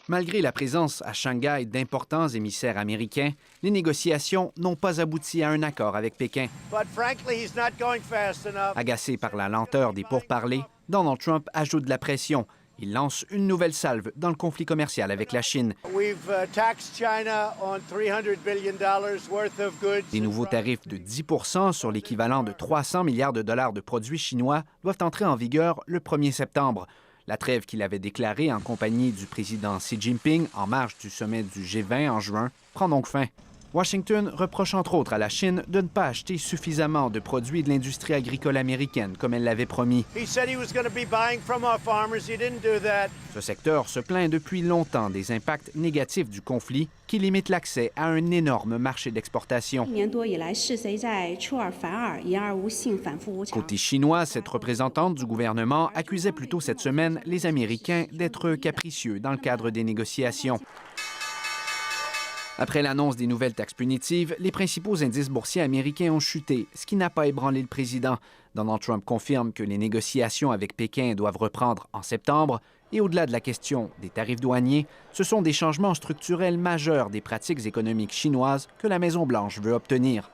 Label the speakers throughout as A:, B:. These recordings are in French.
A: Malgré la présence à Shanghai d'importants émissaires américains, les négociations n'ont pas abouti à un accord avec Pékin. Agacé par la lenteur des pourparlers, Donald Trump ajoute de la pression. Il lance une nouvelle salve dans le conflit commercial avec la Chine. Des nouveaux tarifs de 10 % sur l'équivalent de 300 milliards de dollars de produits chinois doivent entrer en vigueur le 1er septembre. La trêve qu'il avait déclarée en compagnie du président Xi Jinping en marge du sommet du G20 en juin prend donc fin. Washington reproche entre autres à la Chine de ne pas acheter suffisamment de produits de l'industrie agricole américaine comme elle l'avait promis. Ce secteur se plaint depuis longtemps des impacts négatifs du conflit qui limitent l'accès à un énorme marché d'exportation. Côté chinois, cette représentante du gouvernement accusait plutôt cette semaine les Américains d'être capricieux dans le cadre des négociations. Après l'annonce des nouvelles taxes punitives, les principaux indices boursiers américains ont chuté, ce qui n'a pas ébranlé le président. Donald Trump confirme que les négociations avec Pékin doivent reprendre en septembre. Et au-delà de la question des tarifs douaniers, ce sont des changements structurels majeurs des pratiques économiques chinoises que la Maison-Blanche veut obtenir.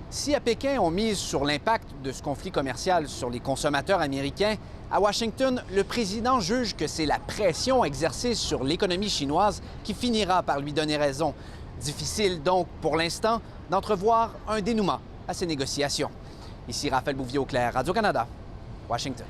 A: Si à Pékin, on mise sur l'impact de ce conflit commercial sur les consommateurs américains, à Washington, le président juge que c'est la pression exercée sur l'économie chinoise qui finira par lui donner raison. Difficile donc, pour l'instant, d'entrevoir un dénouement à ces négociations. Ici Raphaël Bouvier-Auclair, Radio-Canada, Washington.